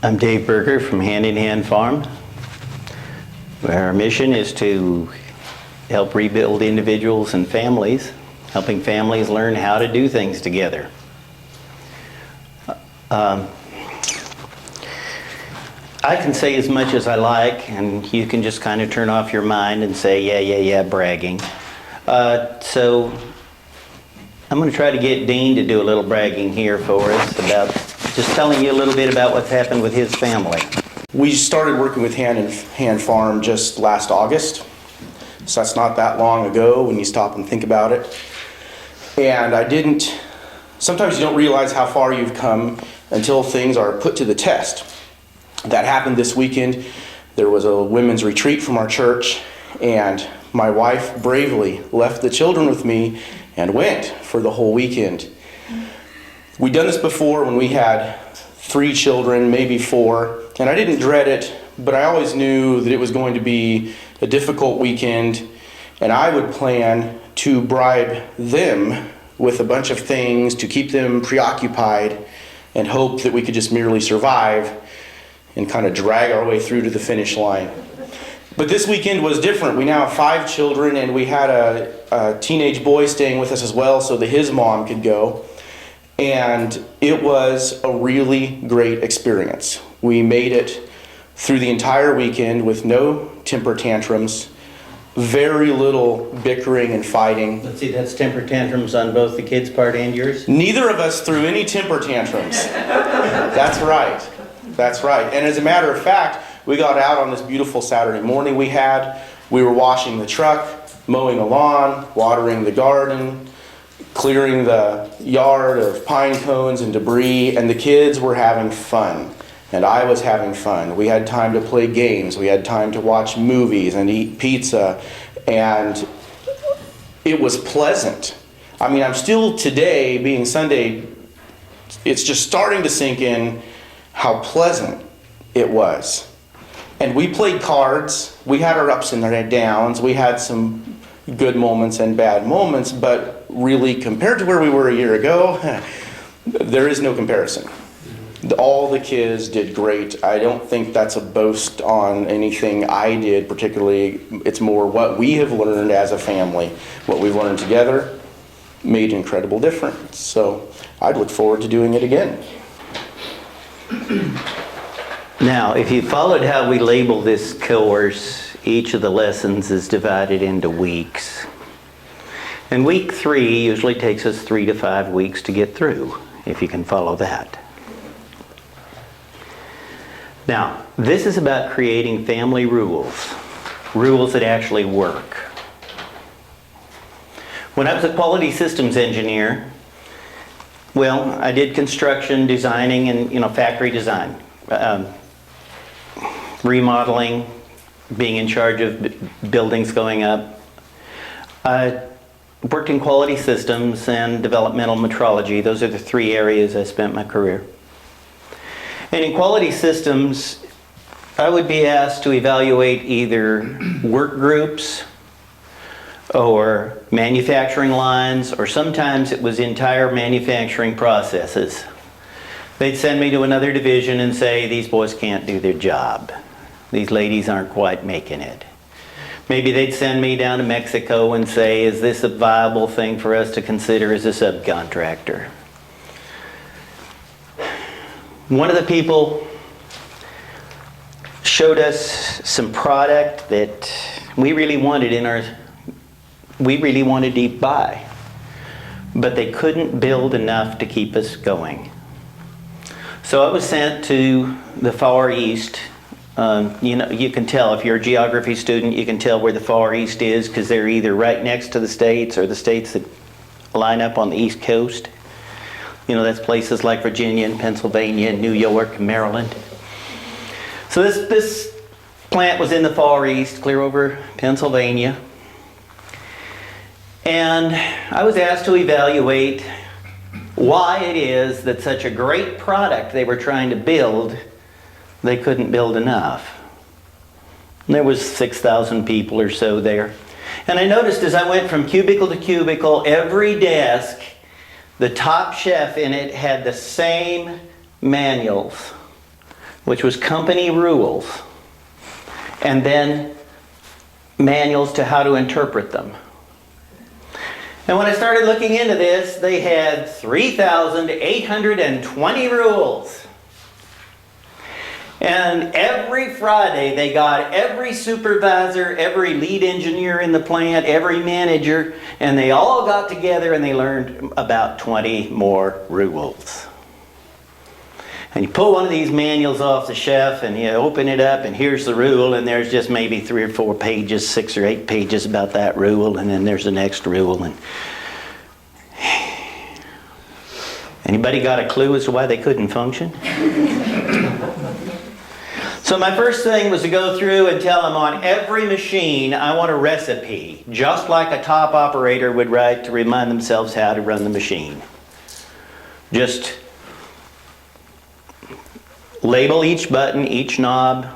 I'm Dave Berger from Hand in Hand Farm. Our mission is to help rebuild individuals and families, helping families learn how to do things together. I can say as much as I like, and you can just kind of turn off your mind and say, yeah, bragging. So I'm going to try to get Dean to do a little bragging here for us about just telling you a little bit about what's happened with his family. We started working with Hand in Hand Farm just last August, so that's not that long ago when you stop and think about it. And sometimes you don't realize how far you've come until things are put to the test. That happened this weekend. There was a women's retreat from our church, and my wife bravely left the children with me and went for the whole weekend. We'd done this before when we had 3 children, maybe 4, and I didn't dread it, but I always knew that it was going to be a difficult weekend, and I would plan to bribe them with a bunch of things to keep them preoccupied and hope that we could just merely survive and kind of drag our way through to the finish line. But this weekend was different. We now have 5 children, and we had a teenage boy staying with us as well so that his mom could go. And it was a really great experience. We made it through the entire weekend with no temper tantrums, very little bickering and fighting. Let's see, that's temper tantrums on both the kids' part and yours? Neither of us threw any temper tantrums. That's right. That's right. And as a matter of fact, we got out on this beautiful Saturday morning we were washing the truck, mowing the lawn, watering the garden, clearing the yard of pine cones and debris, and the kids were having fun. And I was having fun. We had time to play games. We had time to watch movies and eat pizza. And it was pleasant. I mean, I'm still today, being Sunday, it's just starting to sink in how pleasant it was. And we played cards. We had our ups and our downs. We had some good moments and bad moments, but really compared to where we were a year ago, there is no comparison. All the kids did great. I don't think that's a boast on anything I did particularly. It's more what we have learned as a family. What we've learned together made an incredible difference. So I'd look forward to doing it again. Now, if you followed how we label this course, each of the lessons is divided into weeks. And week 3 usually takes us 3 to 5 weeks to get through, if you can follow that. Now, this is about creating family rules that actually work. When I was a quality systems engineer, well, I did construction, designing, and factory design, remodeling, being in charge of buildings going up. I worked in quality systems and developmental metrology. Those are the 3 areas I spent my career. And in quality systems, I would be asked to evaluate either work groups or manufacturing lines, or sometimes it was entire manufacturing processes. They'd send me to another division and say, these boys can't do their job. These ladies aren't quite making it. Maybe they'd send me down to Mexico and say, is this a viable thing for us to consider as a subcontractor? One of the people showed us some product that we really wanted to buy, but they couldn't build enough to keep us going. So I was sent to the Far East. You can tell, if you're a geography student, you can tell where the Far East is because they're either right next to the states or the states that line up on the East Coast. That's places like Virginia and Pennsylvania and New York and Maryland. So this plant was in the Far East, clear over Pennsylvania. And I was asked to evaluate why it is that such a great product they were trying to build, they couldn't build enough. And there was 6,000 people or so there. And I noticed as I went from cubicle to cubicle, every desk, the top chef in it had the same manuals which was company rules, and then manuals to how to interpret them. And when I started looking into this, they had 3,820 rules. And every Friday they got every supervisor, every lead engineer in the plant, every manager, and they all got together and they learned about 20 more rules. And you pull one of these manuals off the shelf and you open it up and here's the rule, and there's just maybe 3 or 4 pages, 6 or 8 pages about that rule, and then there's the next rule. And anybody got a clue as to why they couldn't function? So my first thing was to go through and tell them on every machine I want a recipe, just like a top operator would write to remind themselves how to run the machine. Just label each button, each knob,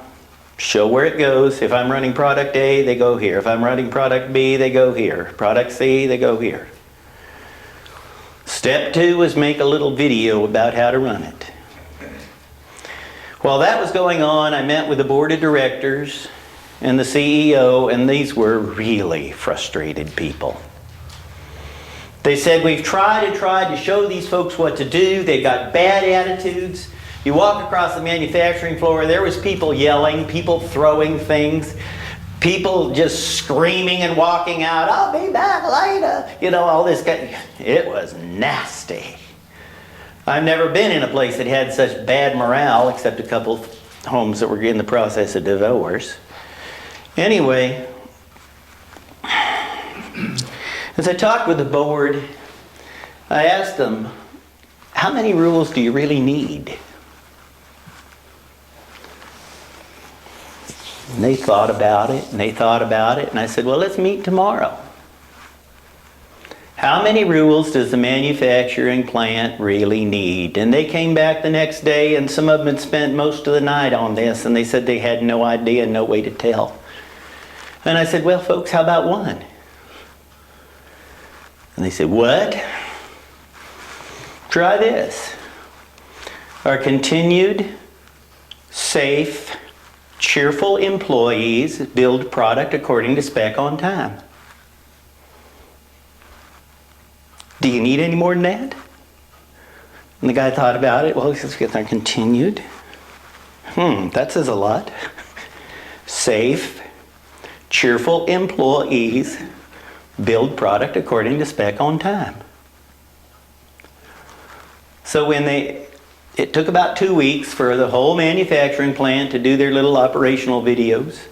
show where it goes. If I'm running product A, they go here. If I'm running product B, they go here. Product C, they go here. Step 2 was make a little video about how to run it. While that was going on, I met with the board of directors and the CEO, and these were really frustrated people. They said, we've tried to show these folks what to do. They got bad attitudes. You walk across the manufacturing floor, there was people yelling, people throwing things, people just screaming and walking out, I'll be back later. You know, all this it was nasty. I've never been in a place that had such bad morale, except a couple homes that were in the process of divorce. Anyway, as I talked with the board, I asked them, how many rules do you really need? And they thought about it, and and I said, well, let's meet tomorrow. How many rules does the manufacturing plant really need? And they came back the next day, and some of them had spent most of the night on this, and they said they had no idea, no way to tell. And I said, well, folks, how about one? And they said, what? Try this. Our continued, safe, cheerful employees build product according to spec on time. Do you need any more than that? And the guy thought about it. Well, let's get our continued. That says a lot. Safe, cheerful employees build product according to spec on time. So when it took about 2 weeks for the whole manufacturing plant to do their little operational videos.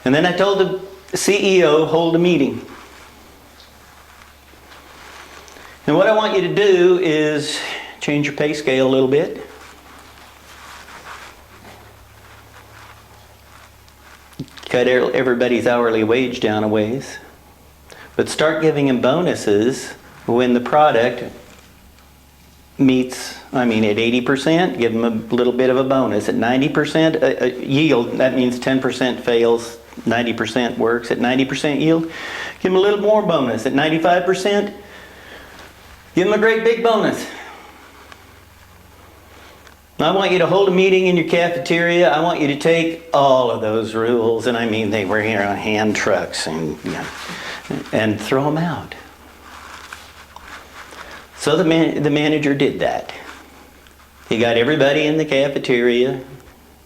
And then I told the CEO, hold a meeting. And what I want you to do is change your pay scale a little bit. Cut everybody's hourly wage down a ways. But start giving them bonuses when the product meets, at 80%, give them a little bit of a bonus. At 90% yield, that means 10% fails, 90% works. At 90% yield, give them a little more bonus. At 95%, give them a great big bonus. I want you to hold a meeting in your cafeteria. I want you to take all of those rules, and they were here on hand trucks, and throw them out. So the manager did that. He got everybody in the cafeteria,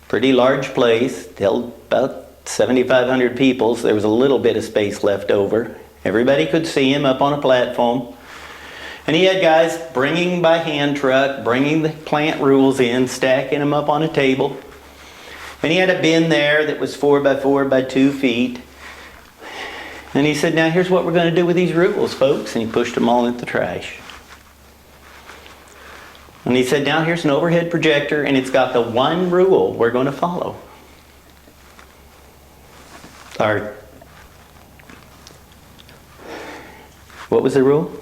pretty large place, held about 7,500 people, so there was a little bit of space left over. Everybody could see him up on a platform. And he had guys bringing by hand truck, bringing the plant rules in, stacking them up on a table. And he had a bin there that was 4 by 4 by 2 feet. And he said, now here's what we're going to do with these rules, folks. And he pushed them all into the trash. And he said, now here's an overhead projector, and it's got the one rule we're going to follow. What was the rule?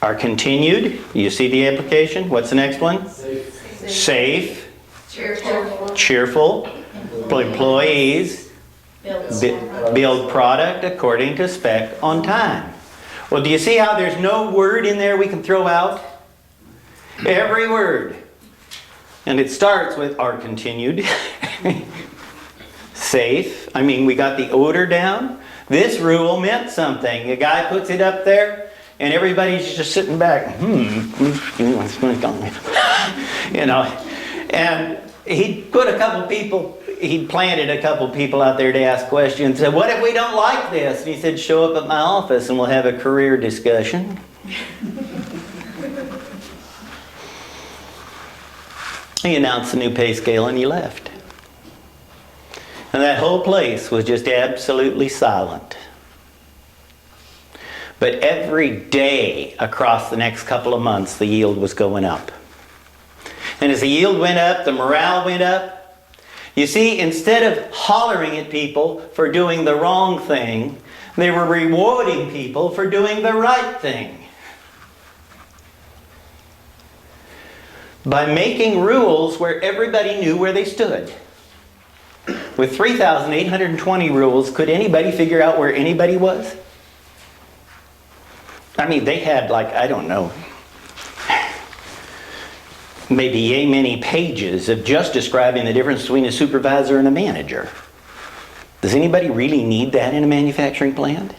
Are continued. You see the application? What's the next one? Safe. Cheerful. Employees. Build product according to spec on time. Well, do you see how there's no word in there we can throw out? Every word And it starts with "are continued." Safe. I mean, we got the odor down. This rule meant something. A guy puts it up there, and everybody's just sitting back. You know, and he'd planted a couple people out there to ask questions. Said, "What if we don't like this?" And he said, "Show up at my office and we'll have a career discussion." He announced the new pay scale and he left. And that whole place was just absolutely silent. But every day across the next couple of months, the yield was going up. And as the yield went up, the morale went up. You see, instead of hollering at people for doing the wrong thing, they were rewarding people for doing the right thing. By making rules where everybody knew where they stood. With 3,820 rules, could anybody figure out where anybody was? I mean, they had like, I don't know, maybe yay many pages of just describing the difference between a supervisor and a manager. Does anybody really need that in a manufacturing plant?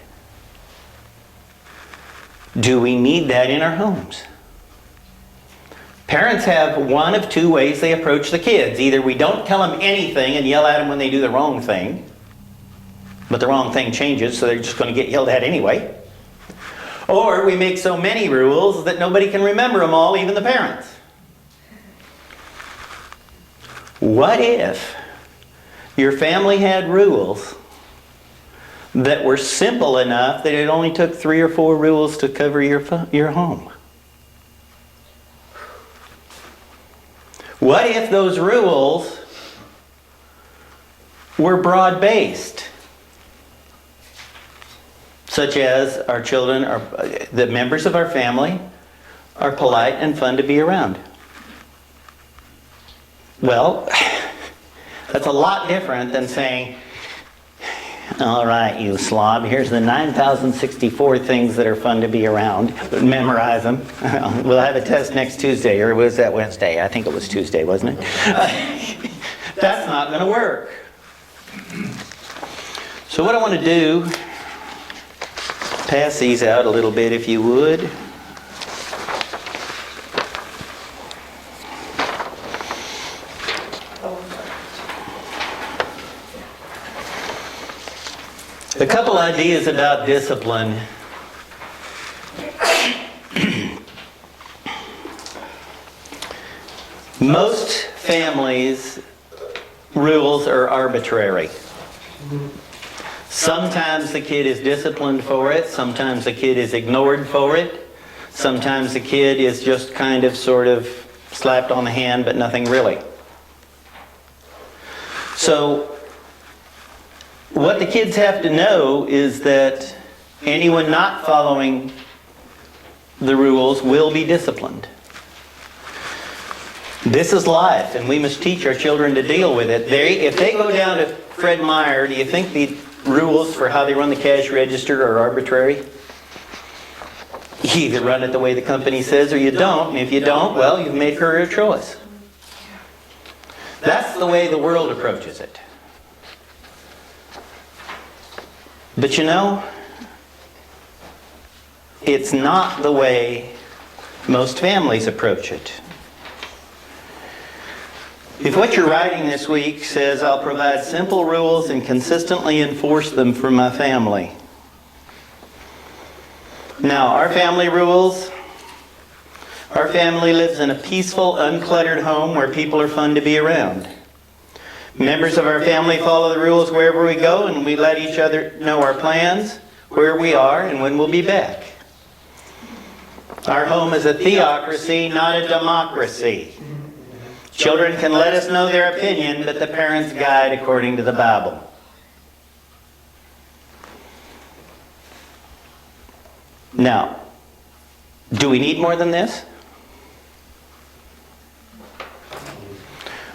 Do we need that in our homes? Parents have one of two ways they approach the kids. Either we don't tell them anything and yell at them when they do the wrong thing, but the wrong thing changes, so they're just going to get yelled at anyway. Or we make so many rules that nobody can remember them all, even the parents. What if your family had rules that were simple enough that it only took 3 or 4 rules to cover your home? What if those rules were broad-based? Such as our children, the members of our family, are polite and fun to be around. Well, that's a lot different than saying, "All right, you slob, here's the 9,064 things that are fun to be around. Memorize them. We'll have a test next Tuesday," or was that Wednesday? I think it was Tuesday, wasn't it? That's not going to work. So what I want to do, pass these out a little bit if you would. A couple ideas about discipline. Most families' rules are arbitrary. Sometimes the kid is disciplined for it, sometimes the kid is ignored for it, sometimes the kid is just kind of sort of slapped on the hand but nothing really. So what the kids have to know is that anyone not following the rules will be disciplined. This is life, and we must teach our children to deal with it. If they go down to Fred Meyer, do you think the rules for how they run the cash register are arbitrary? You either run it the way the company says or you don't, and if you don't, well, you've made a career choice. That's the way the world approaches it. But you know, it's not the way most families approach it. If what you're writing this week says, "I'll provide simple rules and consistently enforce them for my family." Now, our family rules, our family lives in a peaceful, uncluttered home where people are fun to be around. Members of our family follow the rules wherever we go, and we let each other know our plans, where we are, and when we'll be back. Our home is a theocracy, not a democracy. Children can let us know their opinion, but the parents guide according to the Bible. Now, do we need more than this?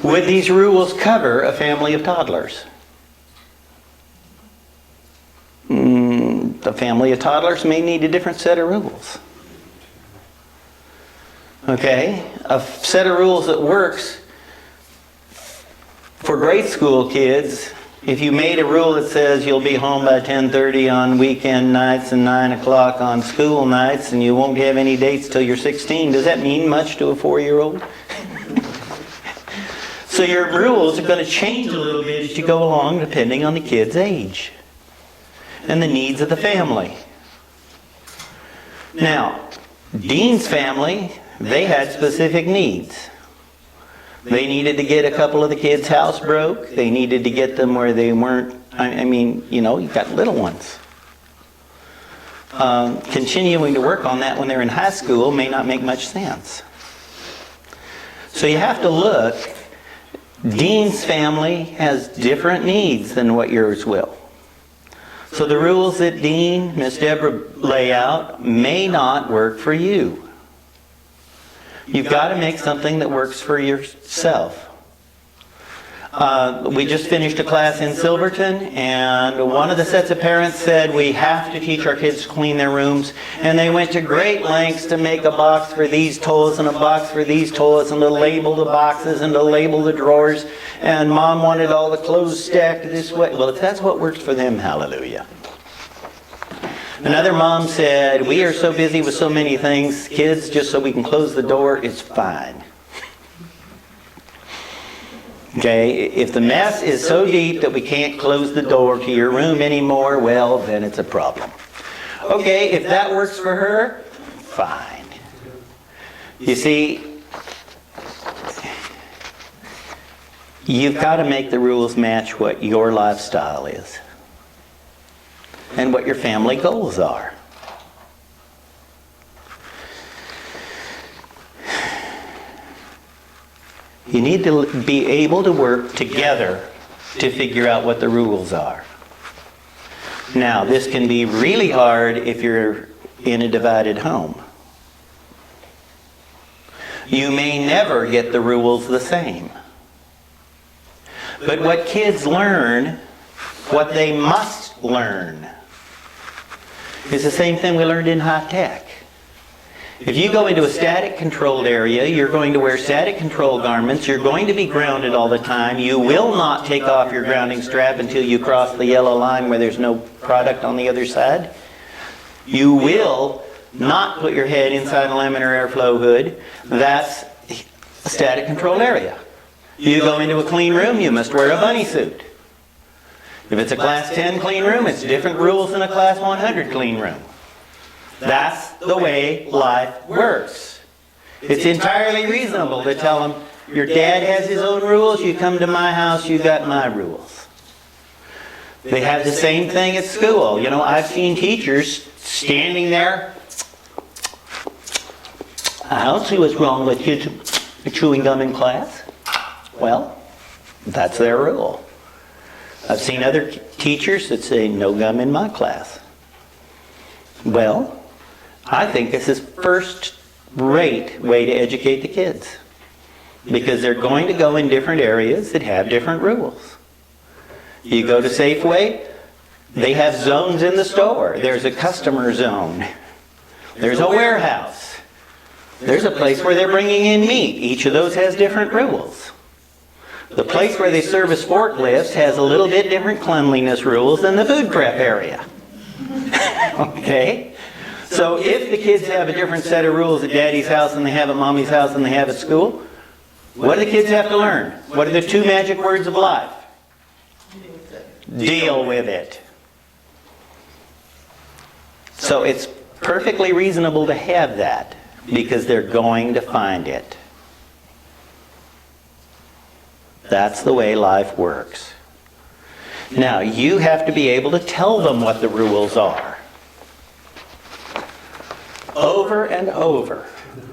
Would these rules cover a family of toddlers? A family of toddlers may need a different set of rules. Okay? A set of rules that works For grade school kids, if you made a rule that says you'll be home by 10:30 on weekend nights and 9 o'clock on school nights, and you won't have any dates till you're 16, does that mean much to a 4-year-old? So your rules are going to change a little bit as you go along, depending on the kid's age and the needs of the family. Now, Dean's family, they had specific needs. They needed to get a couple of the kids' house broke. They needed to get them where they weren't, you've got little ones. Continuing to work on that when they're in high school may not make much sense. So you have to look. Dean's family has different needs than what yours will. So the rules that Dean, Miss Deborah lay out may not work for you. You've got to make something that works for yourself. We just finished a class in Silverton, and one of the sets of parents said we have to teach our kids to clean their rooms, and they went to great lengths to make a box for these toys and a box for these toys, and to label the boxes and to label the drawers, and Mom wanted all the clothes stacked this way. Well, if that's what works for them, hallelujah. Another mom said, we are so busy with so many things, kids, just so we can close the door, it's fine. Okay, if the mess is so deep that we can't close the door to your room anymore, well, then it's a problem. Okay, if that works for her, fine. You see, you've got to make the rules match what your lifestyle is and what your family goals are. You need to be able to work together to figure out what the rules are. Now, this can be really hard if you're in a divided home. You may never get the rules the same. But what kids learn, what they must learn, is the same thing we learned in high tech. If you go into a static controlled area, you're going to wear static control garments, you're going to be grounded all the time, you will not take off your grounding strap until you cross the yellow line where there's no product on the other side. You will not put your head inside a laminar airflow hood. That's a static controlled area. You go into a clean room, you must wear a bunny suit. If it's a class 10 clean room, it's different rules than a class 100 clean room. That's the way life works. It's entirely reasonable to tell them, your dad has his own rules, you come to my house, you got my rules. They have the same thing at school. You know, I've seen teachers standing there. I don't see what's wrong with kids chewing gum in class. Well, that's their rule. I've seen other teachers that say, no gum in my class. Well, I think this is first-rate way to educate the kids, because they're going to go in different areas that have different rules. You go to Safeway, they have zones in the store. There's a customer zone. There's a warehouse. There's a place where they're bringing in meat. Each of those has different rules. The place where they service forklifts has a little bit different cleanliness rules than the food prep area. Okay? So if the kids have a different set of rules at Daddy's house than they have at Mommy's house than they have at school, what do the kids have to learn? What are the 2 magic words of life? Deal with it. So it's perfectly reasonable to have that, because they're going to find it. That's the way life works. Now, you have to be able to tell them what the rules are. Over and over,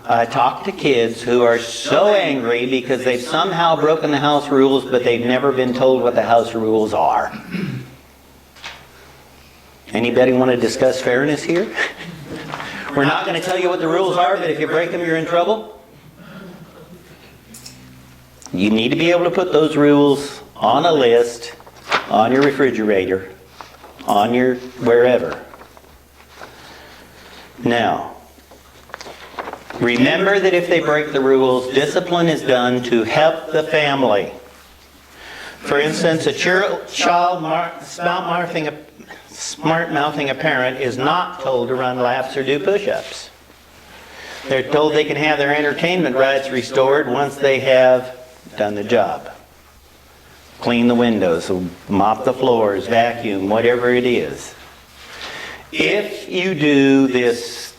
I talk to kids who are so angry because they've somehow broken the house rules, but they've never been told what the house rules are. Anybody want to discuss fairness here? We're not going to tell you what the rules are, but if you break them, you're in trouble. You need to be able to put those rules on a list, on your refrigerator, on your wherever. Now, remember that if they break the rules, discipline is done to help the family. For instance, a child smart-mouthing a parent is not told to run laps or do push-ups. They're told they can have their entertainment rights restored once they have done the job. Clean the windows, mop the floors, vacuum, whatever it is. If you do this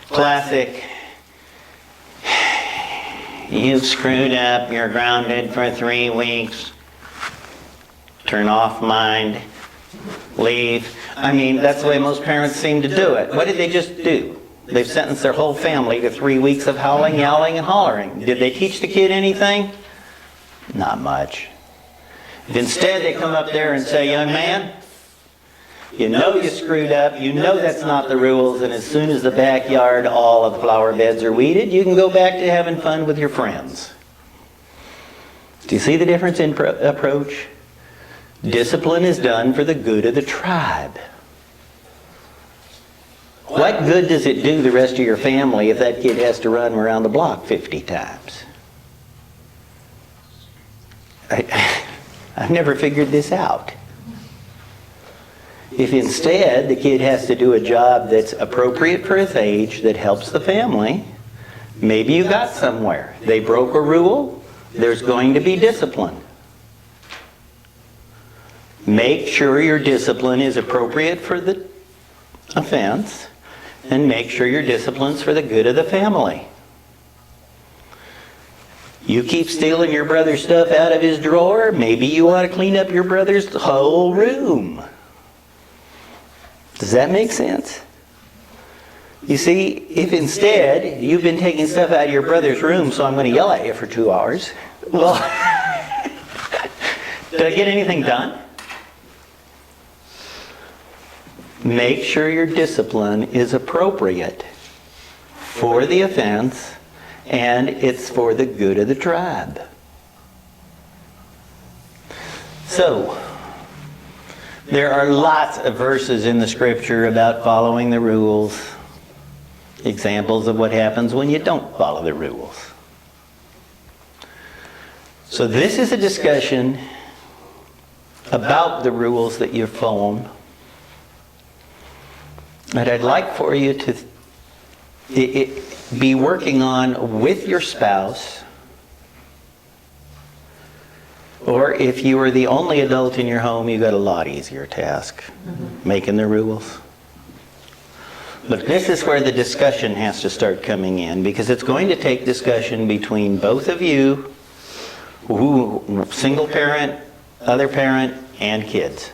classic, you've screwed up, you're grounded for 3 weeks, turn off mind, leave. I mean, that's the way most parents seem to do it. What did they just do? They've sentenced their whole family to 3 weeks of howling, yowling, and hollering. Did they teach the kid anything? Not much. If instead they come up there and say, young man, you know you screwed up, you know that's not the rules, and as soon as the backyard, all of the flower beds are weeded, you can go back to having fun with your friends. Do you see the difference in approach? Discipline is done for the good of the tribe. What good does it do the rest of your family if that kid has to run around the block 50 times? I've never figured this out. If instead the kid has to do a job that's appropriate for his age, that helps the family, maybe you got somewhere. They broke a rule, there's going to be discipline. Make sure your discipline is appropriate for the offense, and make sure your discipline's for the good of the family. You keep stealing your brother's stuff out of his drawer, maybe you ought to clean up your brother's whole room. Does that make sense? You see, if instead you've been taking stuff out of your brother's room, so I'm going to yell at you for 2 hours, well, did I get anything done? Make sure your discipline is appropriate for the offense, and it's for the good of the tribe. So, there are lots of verses in the scripture about following the rules, examples of what happens when you don't follow the rules. So this is a discussion about the rules that you've followed. And I'd like for you to be working on with your spouse, or if you are the only adult in your home, you've got a lot easier task, making the rules. But this is where the discussion has to start coming in, because it's going to take discussion between both of you, single parent, other parent, and kids.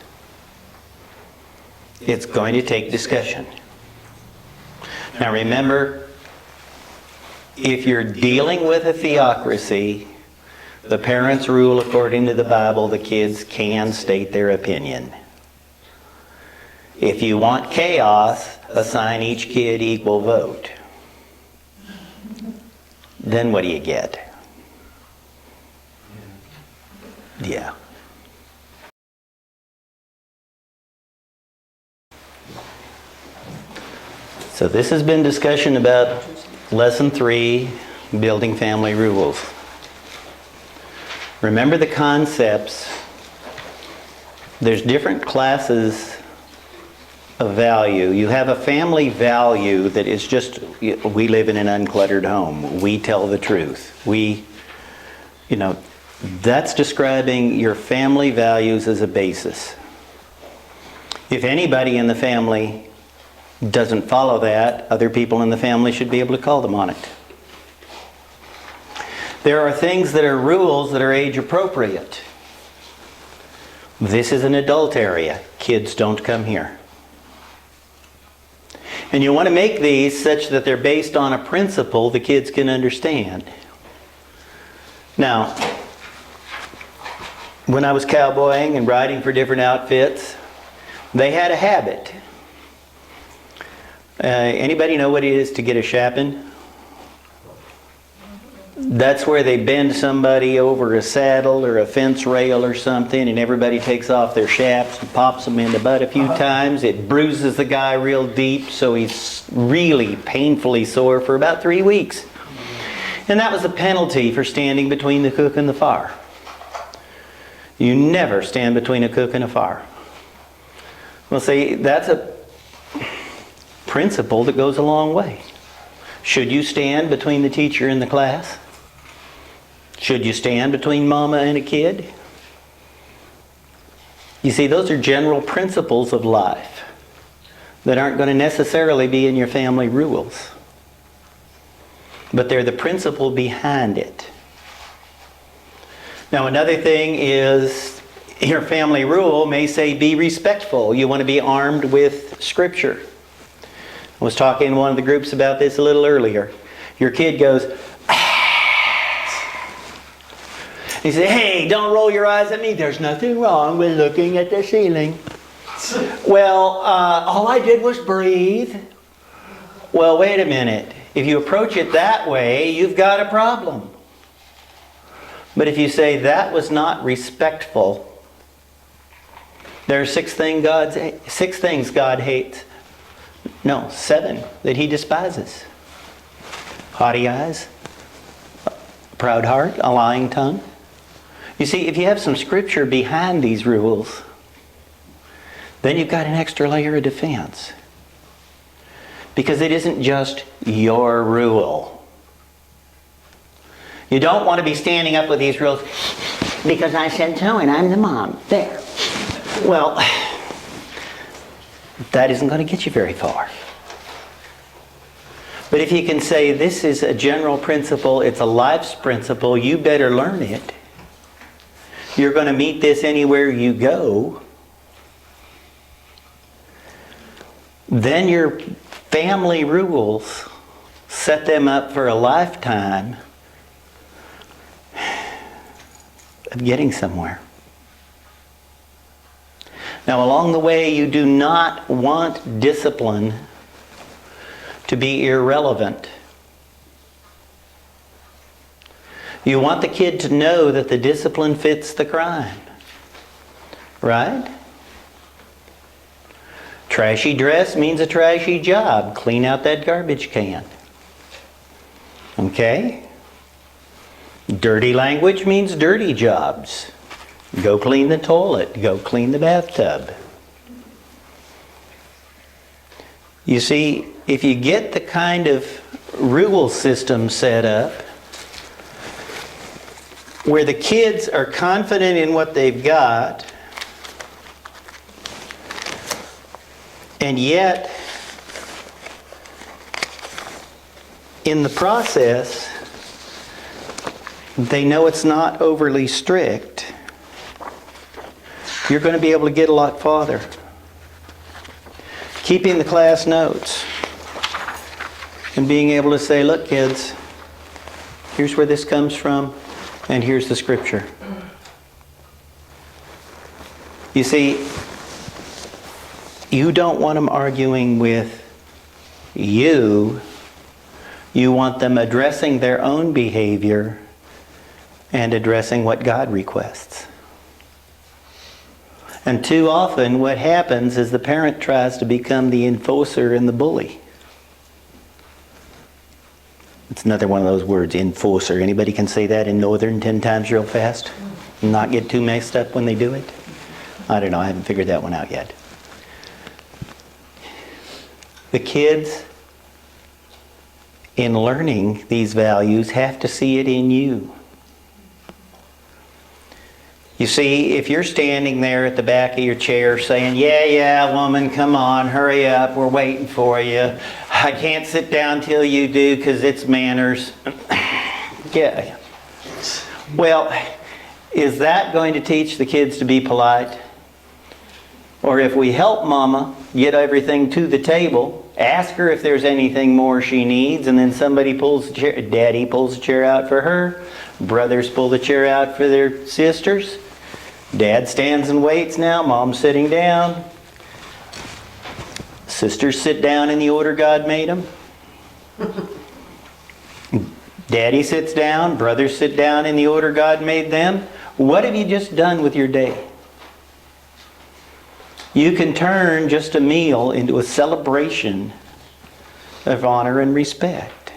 It's going to take discussion. Now remember, if you're dealing with a theocracy, the parents rule according to the Bible, the kids can state their opinion. If you want chaos, assign each kid equal vote. Then what do you get? Yeah. So this has been discussion about Lesson 3, Building Family Rules. Remember the concepts. There's different classes of value. You have a family value that is just, we live in an uncluttered home. We tell the truth. That's describing your family values as a basis. If anybody in the family doesn't follow that, other people in the family should be able to call them on it. There are things that are rules that are age appropriate. This is an adult area. Kids don't come here. And you want to make these such that they're based on a principle the kids can understand. Now, when I was cowboying and riding for different outfits, they had a habit. Anybody know what it is to get a shapin? That's where they bend somebody over a saddle or a fence rail or something, and everybody takes off their chaps and pops them in the butt a few times. It bruises the guy real deep, so he's really painfully sore for about 3 weeks. And that was the penalty for standing between the cook and the fire. You never stand between a cook and a fire. Well, see, that's a principle that goes a long way. Should you stand between the teacher and the class? Should you stand between mama and a kid? You see, those are general principles of life that aren't going to necessarily be in your family rules. But they're the principle behind it. Now, another thing is, your family rule may say be respectful. You want to be armed with Scripture. I was talking in one of the groups about this a little earlier. Your kid goes, you say, hey, don't roll your eyes at me. There's nothing wrong with looking at the ceiling. Well, all I did was breathe. Well, wait a minute. If you approach it that way, you've got a problem. But if you say that was not respectful, there are 6 things God hates. No, 7 that He despises. Haughty eyes, proud heart, a lying tongue. You see, if you have some Scripture behind these rules, then you've got an extra layer of defense. Because it isn't just your rule. You don't want to be standing up with these rules because I said so and I'm the mom. There. Well, that isn't going to get you very far. But if you can say this is a general principle, it's a life's principle, you better learn it. You're going to meet this anywhere you go. Then your family rules, set them up for a lifetime of getting somewhere. Now, along the way, you do not want discipline to be irrelevant. You want the kid to know that the discipline fits the crime. Right? Trashy dress means a trashy job. Clean out that garbage can. Okay? Dirty language means dirty jobs. Go clean the toilet. Go clean the bathtub. You see, if you get the kind of rule system set up where the kids are confident in what they've got, and yet in the process they know it's not overly strict, you're going to be able to get a lot farther. Keeping the class notes and being able to say, look kids, here's where this comes from and here's the Scripture. You see, you don't want them arguing with you. You want them addressing their own behavior and addressing what God requests. And too often what happens is the parent tries to become the enforcer and the bully. It's another one of those words, enforcer. Anybody can say that in Northern 10 times real fast? And not get too messed up when they do it? I don't know, I haven't figured that one out yet. The kids, in learning these values, have to see it in you. You see, if you're standing there at the back of your chair saying, yeah, woman, come on, hurry up, we're waiting for you. I can't sit down till you do because it's manners. Yeah. Well, is that going to teach the kids to be polite? Or if we help mama get everything to the table, ask her if there's anything more she needs, and then somebody pulls the chair, daddy pulls the chair out for her, brothers pull the chair out for their sisters, dad stands and waits now, mom's sitting down, sisters sit down in the order God made them, daddy sits down, brothers sit down in the order God made them. What have you just done with your day? You can turn just a meal into a celebration of honor and respect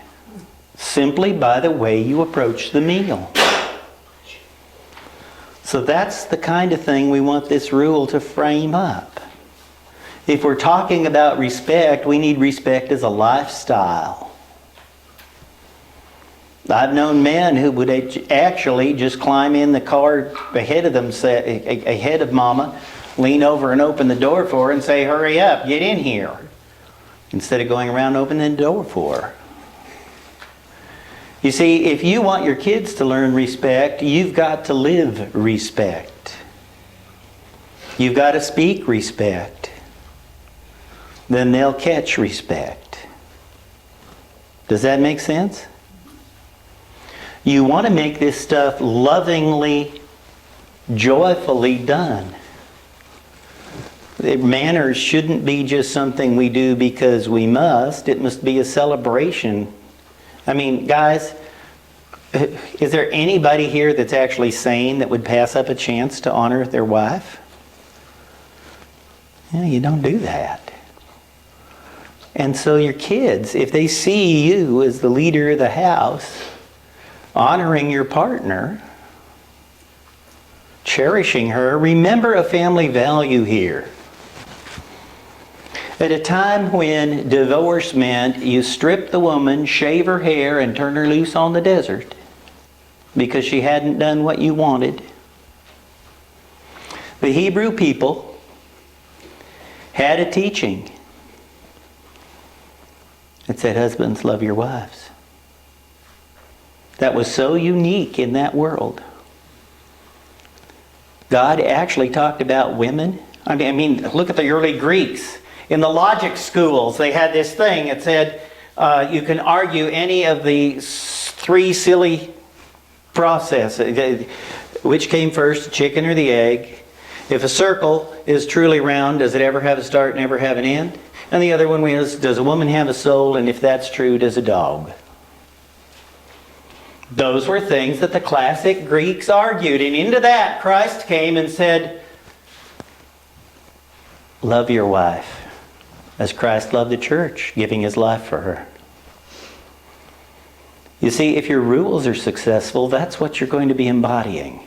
simply by the way you approach the meal. So that's the kind of thing we want this rule to frame up. If we're talking about respect, we need respect as a lifestyle. I've known men who would actually just climb in the car ahead of them, ahead of Mama, lean over and open the door for her and say, "Hurry up, get in here," instead of going around opening the door for her. You see, if you want your kids to learn respect, you've got to live respect. You've got to speak respect. Then they'll catch respect. Does that make sense? You want to make this stuff lovingly, joyfully done. Manners shouldn't be just something we do because we must. It must be a celebration. I mean, guys, is there anybody here that's actually sane that would pass up a chance to honor their wife? Yeah, you don't do that. And so your kids, if they see you as the leader of the house, honoring your partner, cherishing her, remember a family value here. At a time when divorce meant you strip the woman, shave her hair, and turn her loose on the desert because she hadn't done what you wanted, the Hebrew people had a teaching that said, "Husbands, love your wives." That was so unique in that world. God actually talked about women. I mean, look at the early Greeks. In the logic schools, they had this thing. It said, you can argue any of the three silly processes. Which came first, the chicken or the egg? If a circle is truly round, does it ever have a start and ever have an end? And the other one was, does a woman have a soul? And if that's true, does a dog? Those were things that the classic Greeks argued. And into that, Christ came and said, love your wife as Christ loved the church, giving his life for her. You see, if your rules are successful, that's what you're going to be embodying.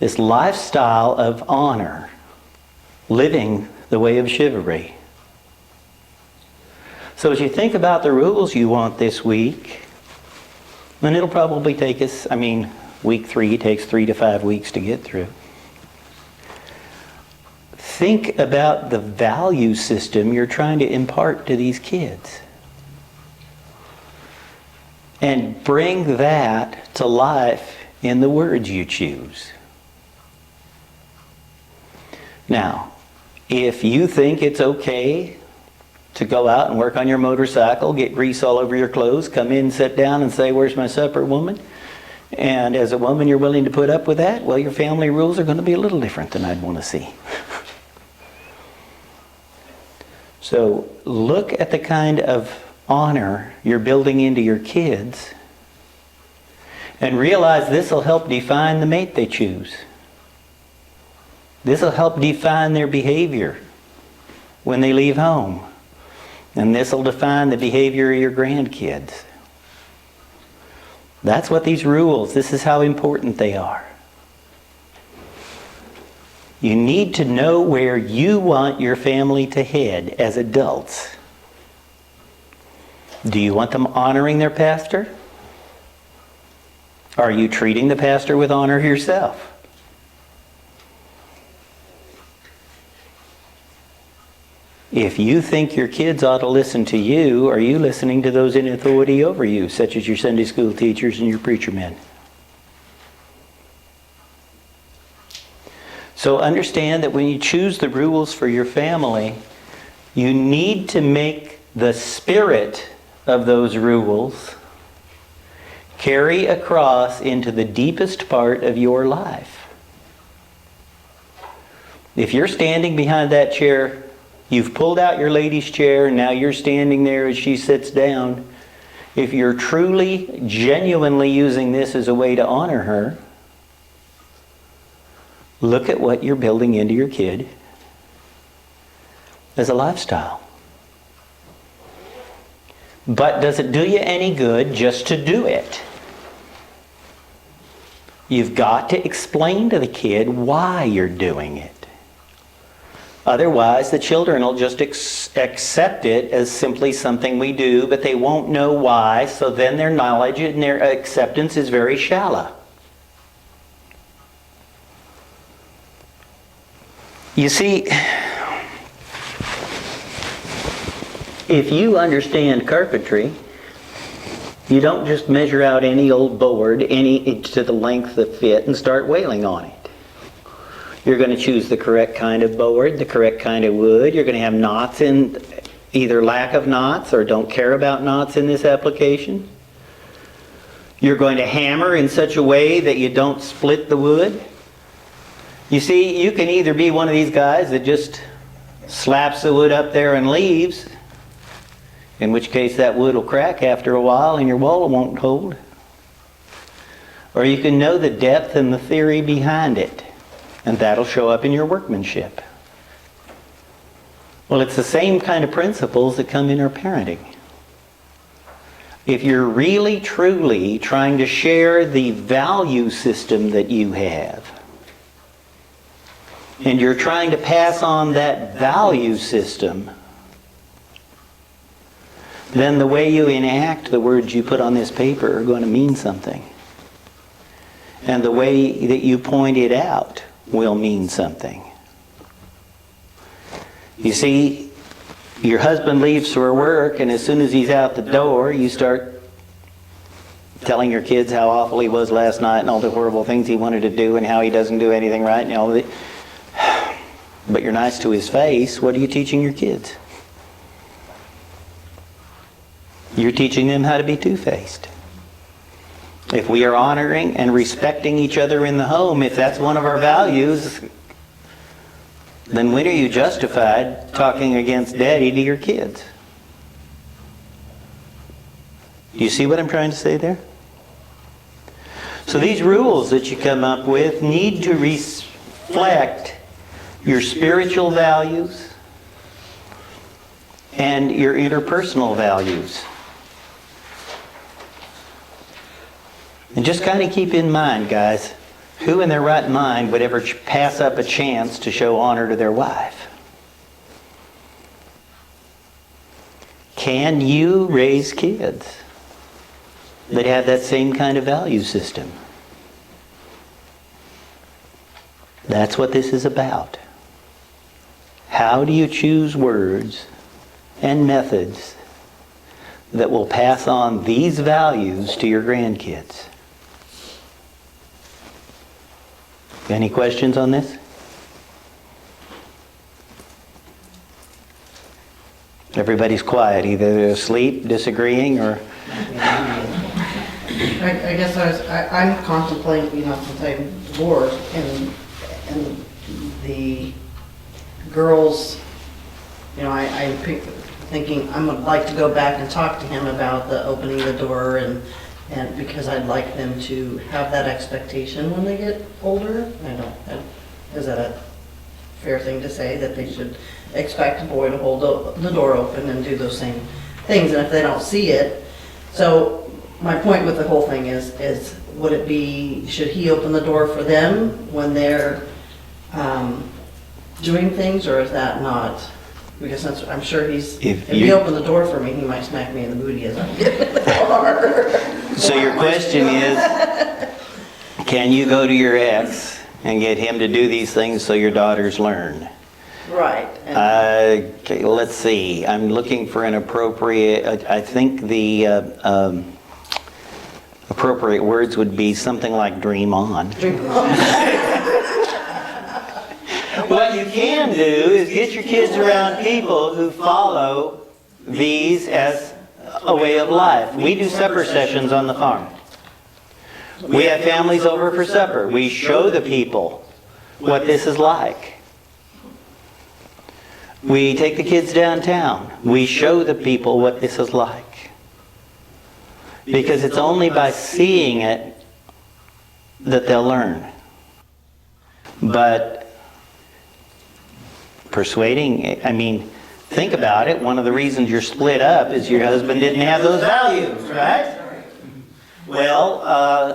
This lifestyle of honor, living the way of chivalry. So as you think about the rules you want this week, and it'll probably take us, week 3 takes 3 to 5 weeks to get through. Think about the value system you're trying to impart to these kids. And bring that to life in the words you choose. Now, if you think it's okay to go out and work on your motorcycle, get grease all over your clothes, come in, sit down and say, "Where's my supper, woman?" And as a woman you're willing to put up with that, well, your family rules are going to be a little different than I'd want to see. So look at the kind of honor you're building into your kids and realize this will help define the mate they choose. This will help define their behavior when they leave home. And this will define the behavior of your grandkids. That's what these rules, this is how important they are. You need to know where you want your family to head as adults. Do you want them honoring their pastor? Are you treating the pastor with honor yourself? If you think your kids ought to listen to you, are you listening to those in authority over you, such as your Sunday school teachers and your preacher men? So understand that when you choose the rules for your family, you need to make the spirit of those rules carry across into the deepest part of your life. If you're standing behind that chair, you've pulled out your lady's chair, and now you're standing there as she sits down. If you're truly, genuinely using this as a way to honor her, look at what you're building into your kid as a lifestyle. But does it do you any good just to do it? You've got to explain to the kid why you're doing it. Otherwise, the children will just accept it as simply something we do, but they won't know why, so then their knowledge and their acceptance is very shallow. You see, if you understand carpentry, you don't just measure out any old board to the length that fit and start wailing on it. You're going to choose the correct kind of board, the correct kind of wood. You're going to have knots in, either lack of knots or don't care about knots in this application. You're going to hammer in such a way that you don't split the wood. You see, you can either be one of these guys that just slaps the wood up there and leaves, in which case that wood will crack after a while and your wall won't hold. Or you can know the depth and the theory behind it, and that'll show up in your workmanship. Well, it's the same kind of principles that come in our parenting. If you're really, truly trying to share the value system that you have, and you're trying to pass on that value system, then the way you enact the words you put on this paper are going to mean something. And the way that you point it out will mean something. You see, your husband leaves for work, and as soon as he's out the door, you start telling your kids how awful he was last night and all the horrible things he wanted to do and how he doesn't do anything right and all that. But you're nice to his face. What are you teaching your kids? You're teaching them how to be two-faced. If we are honoring and respecting each other in the home, if that's one of our values, then when are you justified talking against Daddy to your kids? Do you see what I'm trying to say there? So these rules that you come up with need to reflect your spiritual values and your interpersonal values. And just kind of keep in mind, guys, who in their right mind would ever pass up a chance to show honor to their wife? Can you raise kids that have that same kind of value system? That's what this is about. How do you choose words and methods that will pass on these values to your grandkids? Any questions on this? Everybody's quiet, either they're asleep, disagreeing, or... I guess I'm contemplating, since I'm divorced, and the girls, I'm thinking I would like to go back and talk to him about the opening the door, and because I'd like them to have that expectation when they get older. Is that a fair thing to say, that they should expect a boy to hold the door open and do those same things, and if they don't see it? So my point with the whole thing is would it be, should he open the door for them when they're doing things, or is that not? Because I'm sure if he opened the door for me, he might smack me in the booty as I'm getting in the car. So your question is, can you go to your ex and get him to do these things so your daughters learn? Right. Okay, let's see. I'm looking for an appropriate, I think the appropriate words would be something like dream on. Dream on. What you can do is get your kids around people who follow these as a way of life. We do supper sessions on the farm. We have families over for supper. We show the people what this is like. We take the kids downtown. We show the people what this is like. Because it's only by seeing it that they'll learn. But persuading, think about it. One of the reasons you're split up is your husband didn't have those values, right? Well,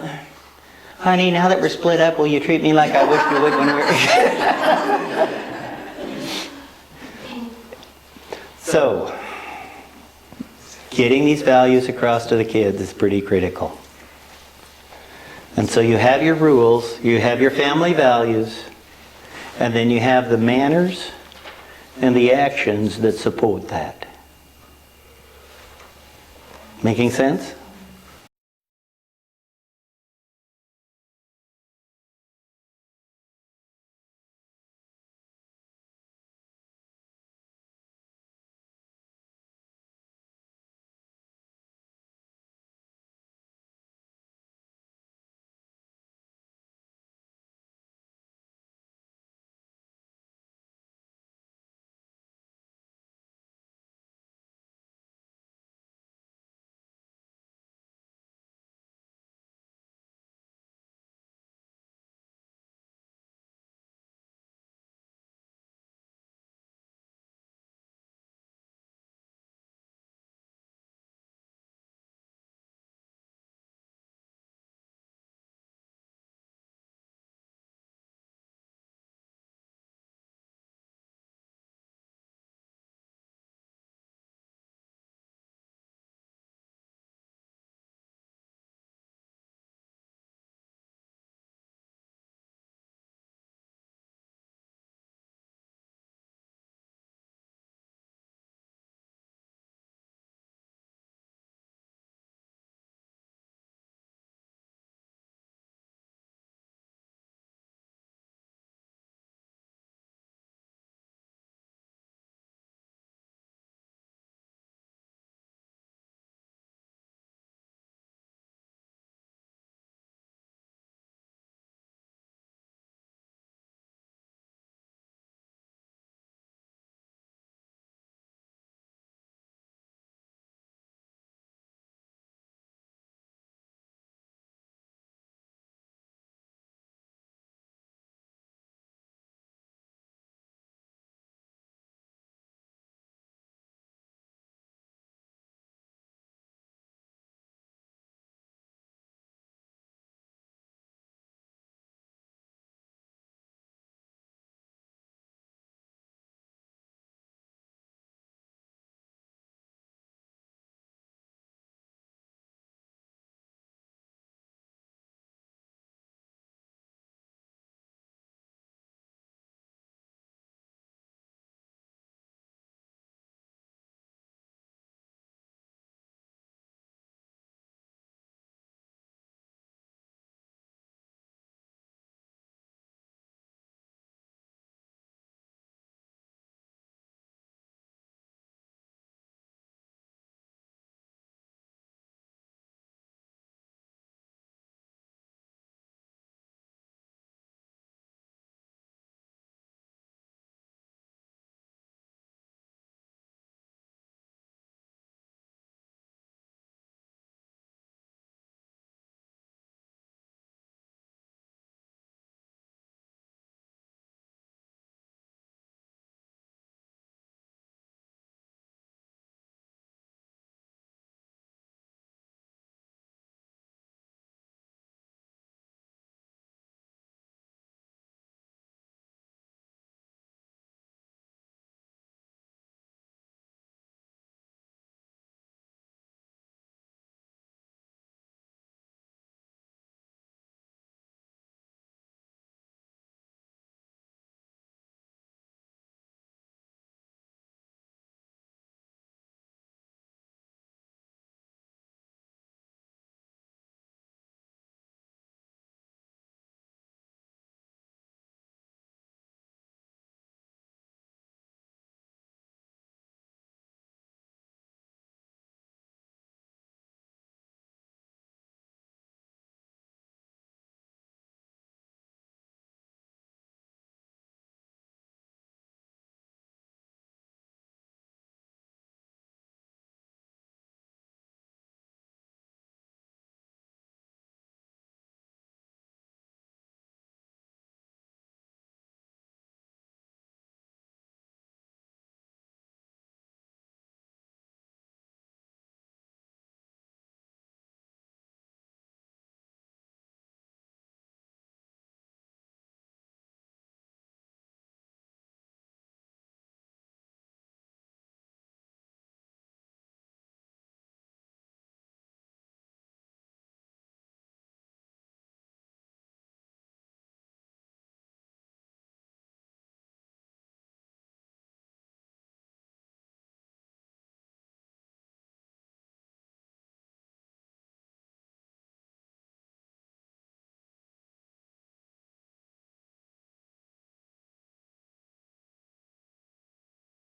Honey, now that we're split up, will you treat me like I wish you would when we're... So, getting these values across to the kids is pretty critical. And so you have your rules, you have your family values, and then you have the manners and the actions that support that. Making sense?